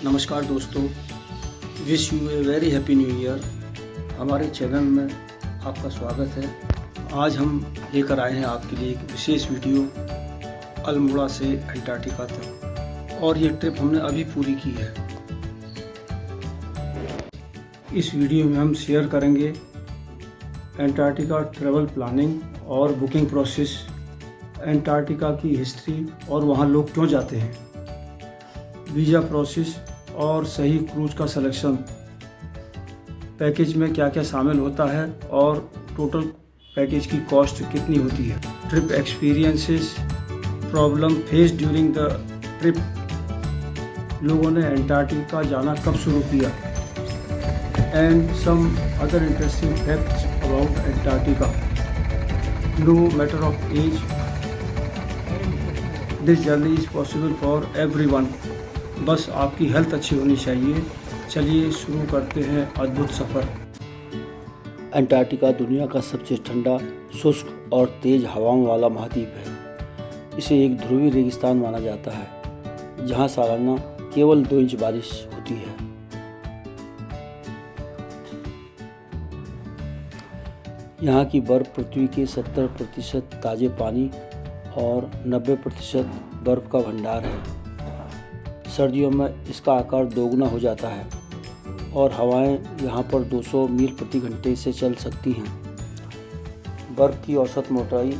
नमस्कार दोस्तों, wish U a very happy new year. हमारे चैनल में आपका स्वागत है। आज हम लेकर आए हैं आपके लिए एक विशेष वीडियो अल्मोड़ा से अंटार्कटिका तक, और ये ट्रिप हमने अभी पूरी की है। इस वीडियो में हम शेयर करेंगे अंटार्कटिका ट्रैवल प्लानिंग और बुकिंग प्रोसेस, अंटार्कटिका की हिस्ट्री और वहाँ लोग क्यों जाते हैं, वीज़ा प्रोसेस और सही क्रूज का सिलेक्शन, पैकेज में क्या क्या शामिल होता है और टोटल पैकेज की कॉस्ट कितनी होती है, trip experiences, problem face during the trip, लोगों ने अंटार्कटिका जाना कब शुरू किया, and some other interesting facts about Antarctica. No matter of age, this journey is possible for everyone. बस आपकी हेल्थ अच्छी होनी चाहिए। चलिए शुरू करते हैं अद्भुत सफ़र। अंटार्कटिका दुनिया का सबसे ठंडा, शुष्क और तेज़ हवाओं वाला महाद्वीप है। इसे एक ध्रुवीय रेगिस्तान माना जाता है, जहां सालाना केवल 2 इंच बारिश होती है। यहाँ की बर्फ़ पृथ्वी के 70% ताज़े पानी और 90% बर्फ़ का भंडार है। सर्दियों में इसका आकार दोगुना हो जाता है और हवाएं यहाँ पर 200 मील प्रति घंटे से चल सकती हैं। बर्फ़ की औसत मोटाई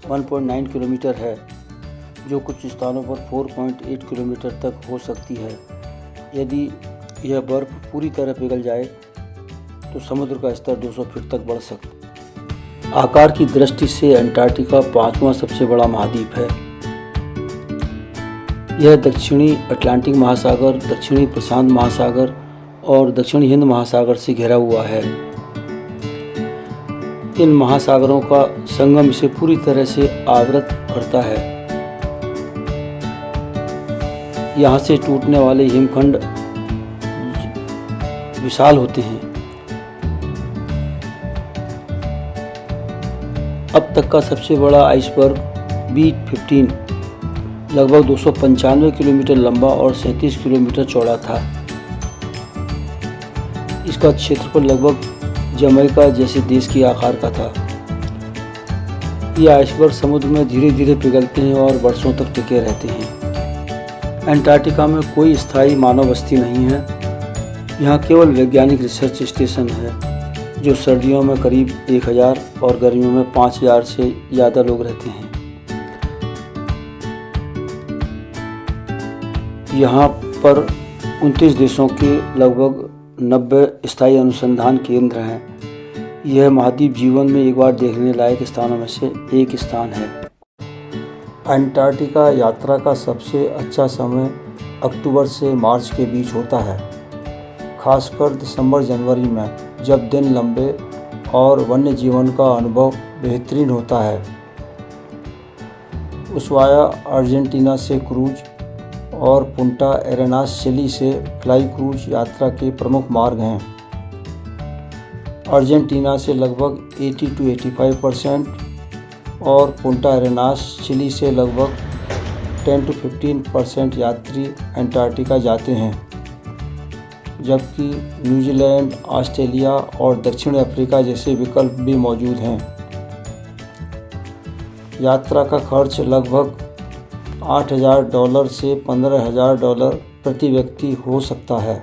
1.9 किलोमीटर है, जो कुछ स्थानों पर 4.8 किलोमीटर तक हो सकती है। यदि यह बर्फ़ पूरी तरह पिघल जाए तो समुद्र का स्तर 200 फीट तक बढ़ सकता है। आकार की दृष्टि से अंटार्कटिका 5वां सबसे बड़ा महाद्वीप है। यह दक्षिणी अटलांटिक महासागर, दक्षिणी प्रशांत महासागर और दक्षिणी हिंद महासागर से घिरा हुआ है। इन महासागरों का संगम इसे पूरी तरह से आवृत करता है। यहाँ से टूटने वाले हिमखंड विशाल होते हैं। अब तक का सबसे बड़ा आइसबर्ग B-15 लगभग 295 किलोमीटर लंबा और 37 किलोमीटर चौड़ा था। इसका क्षेत्रफल लगभग जमैका जैसे देश के आकार का था। ये आइसबर्ग समुद्र में धीरे धीरे पिघलते हैं और वर्षों तक टिके रहते हैं। अंटार्कटिका में कोई स्थायी मानव बस्ती नहीं है। यहाँ केवल वैज्ञानिक रिसर्च स्टेशन है, जो सर्दियों में करीब 1000 और गर्मियों में 5000 से ज़्यादा लोग रहते हैं। यहाँ पर 29 देशों के लगभग 90 स्थायी अनुसंधान केंद्र हैं। यह महाद्वीप जीवन में एक बार देखने लायक स्थानों में से एक स्थान है। अंटार्कटिका यात्रा का सबसे अच्छा समय अक्टूबर से मार्च के बीच होता है, खासकर दिसंबर-जनवरी में, जब दिन लंबे और वन्य जीवन का अनुभव बेहतरीन होता है। उस्वाया अर्जेंटीना से क्रूज और पुंटा एरेनास चिली से फ्लाई क्रूज यात्रा के प्रमुख मार्ग हैं। अर्जेंटीना से लगभग 80 to 85% और पुंटा एरेनास चिली से लगभग 10 to 15% यात्री अंटार्कटिका जाते हैं, जबकि न्यूजीलैंड, ऑस्ट्रेलिया और दक्षिण अफ्रीका जैसे विकल्प भी मौजूद हैं। यात्रा का खर्च लगभग $8,000 से $15,000 प्रति व्यक्ति हो सकता है।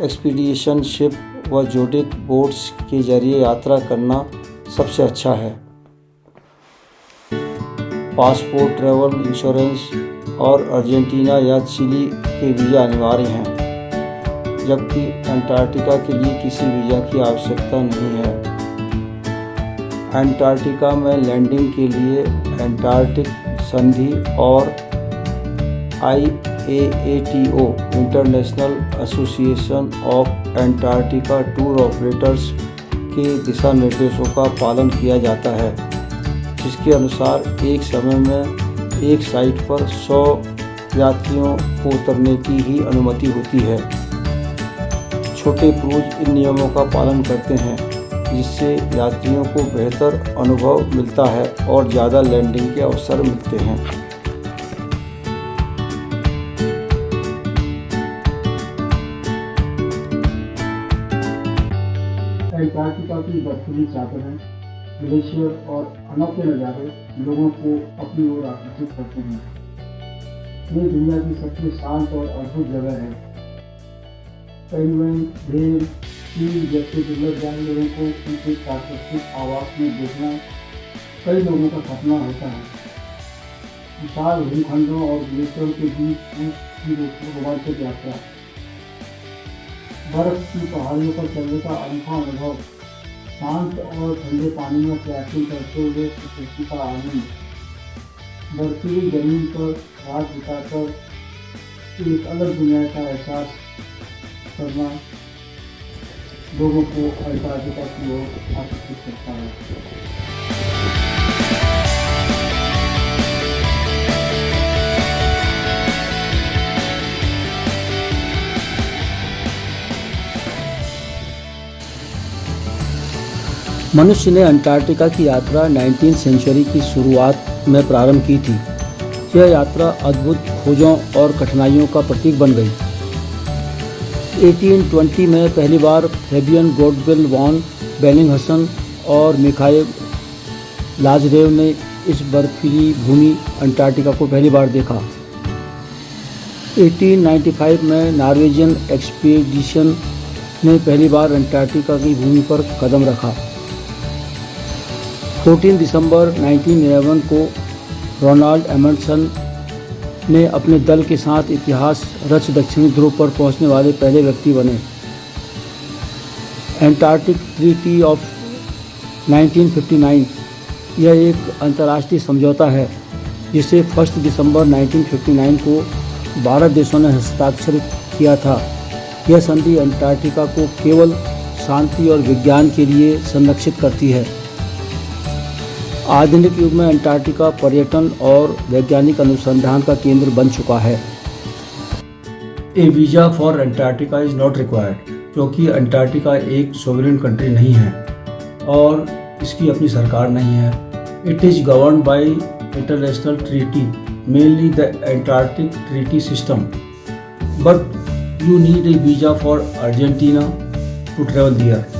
एक्सपीडिशन शिप व जोडिक बोट्स के जरिए यात्रा करना सबसे अच्छा है। पासपोर्ट, ट्रैवल इंश्योरेंस और अर्जेंटीना या चिली के वीज़ा अनिवार्य हैं, जबकि अंटार्कटिका के लिए किसी वीज़ा की आवश्यकता नहीं है। अंटार्कटिका में लैंडिंग के लिए अंटार्कटिक संधि और IAATO international association of Antarctica tour operators के दिशा निर्देशों का पालन किया जाता है, जिसके अनुसार एक समय में एक साइट पर 100 यात्रियों को उतरने की ही अनुमति होती है। छोटे क्रूज इन नियमों का पालन करते हैं, जिससे यात्रियों को बेहतर अनुभव मिलता है और ज़्यादा लैंडिंग के अवसर मिलते हैं। अंटार्कटिका की बर्फीली चादरें, ग्लेशियर और अनोखे नज़ारे लोगों को अपनी ओर आकर्षित करते हैं। ये दुनिया की सबसे शांत और अद्भुत जगह है। पेंगुइन, व्हेल, चील जैसे दुर्लभ जानवरों को उनके प्राकृतिक आवास में देखना कई लोगों का सपना होता है। विशाल भूखंडों और ग्लेशियर के बीच की रोमांचक यात्रा, बर्फ की पहाड़ियों पर चलने का अनोखा अनुभव, शांत और ठंडे पानी में कयाकिंग करते हुए प्रकृति का आनंद, बर्फीली जमीन पर रात बिताकर एक अलग दुनिया का एहसास करना लोगों को अंटार्कटिका की ओर आकर्षित करता है। मनुष्य ने अंटार्कटिका की यात्रा 19वीं सेंचुरी की शुरुआत में प्रारंभ की थी। यह यात्रा अद्भुत खोजों और कठिनाइयों का प्रतीक बन गई। 1820 में पहली बार फैबियन गोडविल वॉन बेलिंगहसन और मिखाइल लाज़रेव ने इस बर्फीली भूमि अंटार्कटिका को पहली बार देखा। 1895 में नॉर्वेजियन एक्सपीडिशन ने पहली बार अंटार्कटिका की भूमि पर कदम रखा। 14 दिसंबर 1911 को रोनाल्ड एमंडसन ने अपने दल के साथ इतिहास रच दक्षिणी ध्रुव पर पहुंचने वाले पहले व्यक्ति बने। एंटार्क्टिक ट्रीटी ऑफ 1959 यह एक अंतर्राष्ट्रीय समझौता है जिसे 1 दिसंबर 1959 को 12 देशों ने हस्ताक्षरित किया था। यह संधि अंटार्कटिका को केवल शांति और विज्ञान के लिए संरक्षित करती है। आधुनिक युग में अंटार्कटिका पर्यटन और वैज्ञानिक अनुसंधान का केंद्र बन चुका है। A visa for Antarctica is not required, क्योंकि अंटार्कटिका एक सोवरेन कंट्री नहीं है और इसकी अपनी सरकार नहीं है। It is governed by international treaty, mainly the Antarctic treaty system, but you need a visa for Argentina to travel there.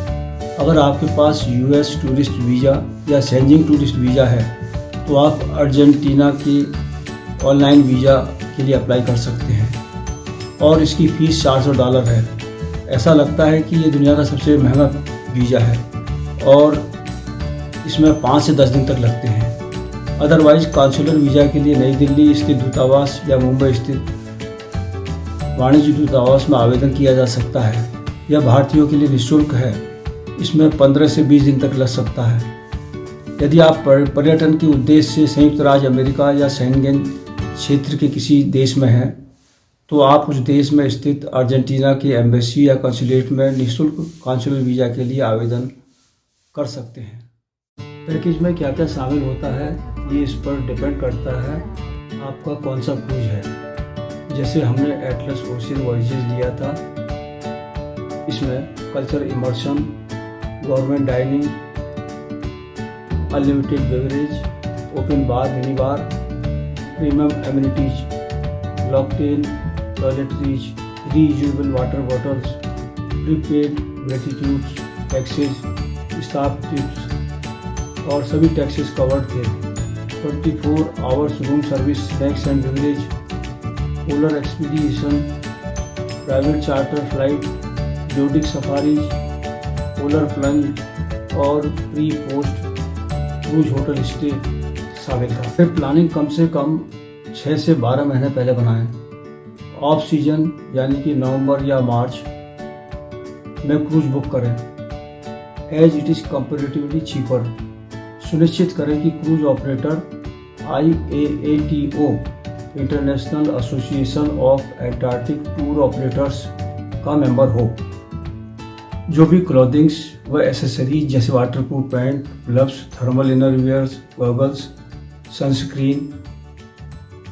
अगर आपके पास यूएस टूरिस्ट वीज़ा या शेंजन टूरिस्ट वीज़ा है तो आप अर्जेंटीना की ऑनलाइन वीज़ा के लिए अप्लाई कर सकते हैं और इसकी फ़ीस $400 है। ऐसा लगता है कि ये दुनिया का सबसे महंगा वीज़ा है और इसमें 5 से 10 दिन तक लगते हैं। अदरवाइज़ कॉन्सुलर वीज़ा के लिए नई दिल्ली स्थित दूतावास या मुंबई स्थित वाणिज्य दूतावास में आवेदन किया जा सकता है। यह भारतीयों के लिए निःशुल्क है। इसमें 15 से 20 दिन तक लग सकता है। यदि आप पर्यटन के उद्देश्य से संयुक्त राज्य अमेरिका या शेंगेन क्षेत्र के किसी देश में हैं तो आप उस देश में स्थित अर्जेंटीना के एम्बेसी या कंसुलेट में निःशुल्क कॉन्सुलर वीज़ा के लिए आवेदन कर सकते हैं। पैकेज में क्या क्या शामिल होता है ये इस पर डिपेंड करता है आपका कौन सा क्रूज है। जैसे हमने एटलस ओशियन वॉयजेज लिया था, इसमें culture immersion, government dining, unlimited beverage, open bar, mini bar, premium amenities, लॉकटेल toiletries, reusable water bottles, prepaid gratitudes, taxes, staff tips और सभी टैक्सेस कवर्ड थे। 24 hours room service, snacks and beverage, polar expedition, private charter flight, zodiac safaris, polar plunge और pre post cruise hotel stay शामिल था। फिर planning कम से कम 6 से 12 महीने पहले बनाएं। ऑफ सीजन यानी कि नवंबर या मार्च में क्रूज बुक करें as it is comparatively cheaper. सुनिश्चित करें कि cruise operator IAATO international association of Antarctic tour operators का मेंबर हो। जो भी क्लॉथिंग्स व एसेसरीज जैसे waterproof pant, gloves, thermal innerwears, goggles, sunscreen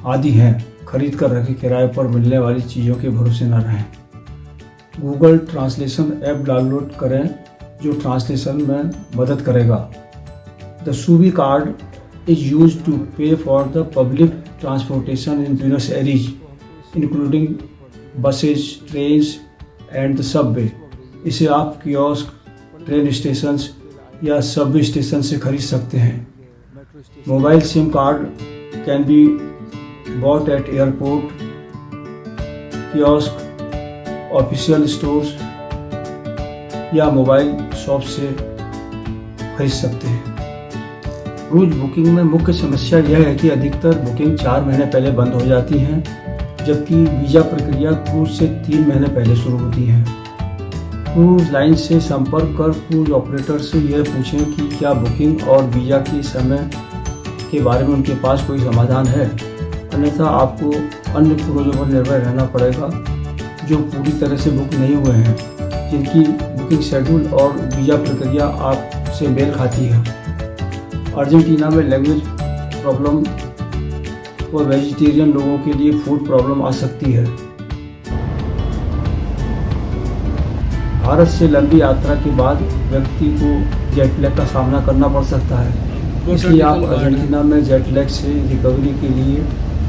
आदि हैं, खरीद कर रखें। किराए पर मिलने वाली चीज़ों के भरोसे न रहें। गूगल ट्रांसलेशन ऐप डाउनलोड करें जो ट्रांसलेशन में मदद करेगा। The SUBE card is used to pay for the public transportation in Buenos Aires including buses, trains and the subway. इसे आप कियोस्क, ट्रेन स्टेशंस या सबवे स्टेशन से खरीद सकते हैं। Mobile SIM card can be bought at airport, kiosk, official stores या mobile shop से खरीद सकते हैं। क्रूज बुकिंग में मुख्य समस्या यह है कि अधिकतर बुकिंग 4 महीने पहले बंद हो जाती हैं, जबकि वीज़ा प्रक्रिया क्रूज से 3 महीने पहले शुरू होती है। क्रूज लाइन से संपर्क कर क्रूज ऑपरेटर से यह पूछें कि क्या बुकिंग और वीज़ा के समय के बारे में उनके पास कोई समाधान है, अन्यथा आपको अन्य क्रूजों पर निर्भर रहना पड़ेगा जो पूरी तरह से बुक नहीं हुए हैं, जिनकी बुकिंग शेड्यूल और वीज़ा प्रक्रिया आपसे मेल खाती है। अर्जेंटीना में लैंग्वेज प्रॉब्लम व वेजिटेरियन लोगों के लिए फूड प्रॉब्लम आ सकती है। भारत से लंबी यात्रा के बाद व्यक्ति को जेट लैग का सामना करना पड़ सकता है, इसलिए आप अर्जेंटीना में जेट लैग से रिकवरी के लिए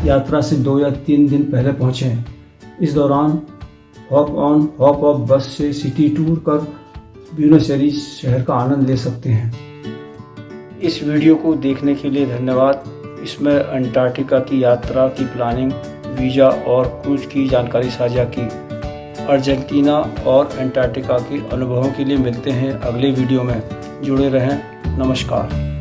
यात्रा से 2 या 3 दिन पहले पहुँचें। इस दौरान हॉप ऑन हॉप ऑफ बस से सिटी टूर कर ब्यूनस एयर्स शहर का आनंद ले सकते हैं। इस वीडियो को देखने के लिए धन्यवाद। इसमें अंटार्कटिका की यात्रा की प्लानिंग, वीज़ा और क्रूज की जानकारी साझा की। अर्जेंटीना और अंटार्कटिका के अनुभवों के लिए मिलते हैं अगले वीडियो में। जुड़े रहें। नमस्कार।